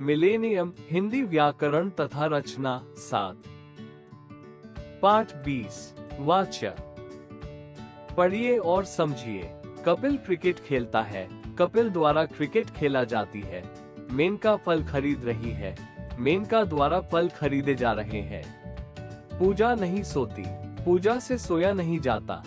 Millennium Hindi व्याकरण तथा रचना 7। पाठ 20 वाच्य। पढ़िए और समझिए। कपिल क्रिकेट खेलता है। कपिल द्वारा क्रिकेट खेला जाती है। मेनका फल खरीद रही है। मेनका द्वारा फल खरीदे जा रहे हैं। पूजा नहीं सोती। पूजा से सोया नहीं जाता।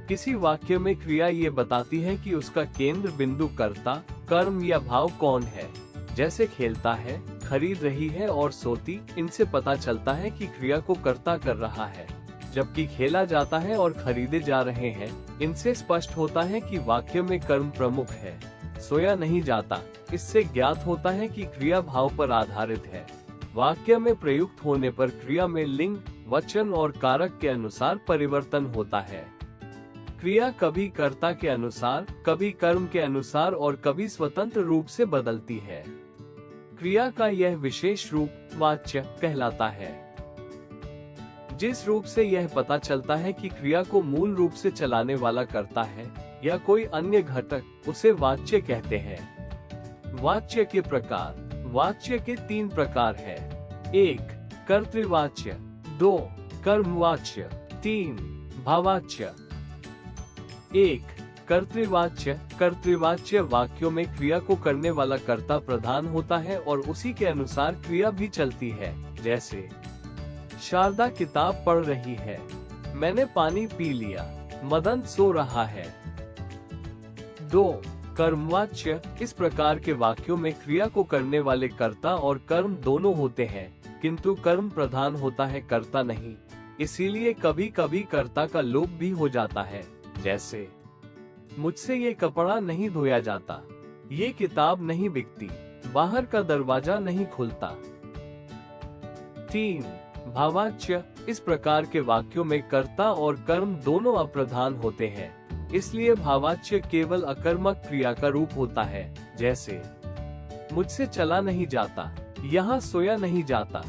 किसी वाक्य में क्रिया ये बताती है कि उसका केंद्र बिंदु कर्ता, कर्म या भाव कौन है। जैसे खेलता है, खरीद रही है और सोती, इनसे पता चलता है कि क्रिया को कर्ता कर रहा है। जबकि खेला जाता है और खरीदे जा रहे हैं, इनसे स्पष्ट होता है कि वाक्य में कर्म प्रमुख है। सोया नहीं जाता, इससे ज्ञात होता है कि क्रिया भाव पर आधारित है। वाक्य में प्रयुक्त होने पर क्रिया में लिंग, वचन और कारक के अनुसार परिवर्तन होता है। क्रिया कभी कर्ता के अनुसार, कभी कर्म के अनुसार और कभी स्वतंत्र रूप से बदलती है। क्रिया का यह विशेष रूप वाच्य कहलाता है। जिस रूप से यह पता चलता है कि क्रिया को मूल रूप से चलाने वाला कर्ता है या कोई अन्य घटक, उसे वाच्य कहते हैं। वाच्य के प्रकार। वाच्य के 3 प्रकार हैं। 1 कर्तृवाच्य, 2 कर्मवाच्य, 3 भाववाच्य। 1 कर्तृवाच्य। कर्तृवाच्य वाक्यों में क्रिया को करने वाला कर्ता प्रधान होता है और उसी के अनुसार क्रिया भी चलती है। जैसे शारदा किताब पढ़ रही है। मैंने पानी पी लिया। मदन सो रहा है। 2 कर्मवाच्य। इस प्रकार के वाक्यों में क्रिया को करने वाले कर्ता और कर्म दोनों होते हैं, किंतु कर्म प्रधान होता है, कर्ता नहीं। इसीलिए कभी कभी कर्ता का लोप भी हो जाता है। जैसे मुझसे ये कपड़ा नहीं धोया जाता। ये किताब नहीं बिकती। बाहर का दरवाजा नहीं खुलता। 3 भाववाच्य। इस प्रकार के वाक्यों में कर्ता और कर्म दोनों अप्रधान होते हैं, इसलिए भाववाच्य केवल अकर्मक क्रिया का रूप होता है। जैसे मुझसे चला नहीं जाता, यहाँ सोया नहीं जाता।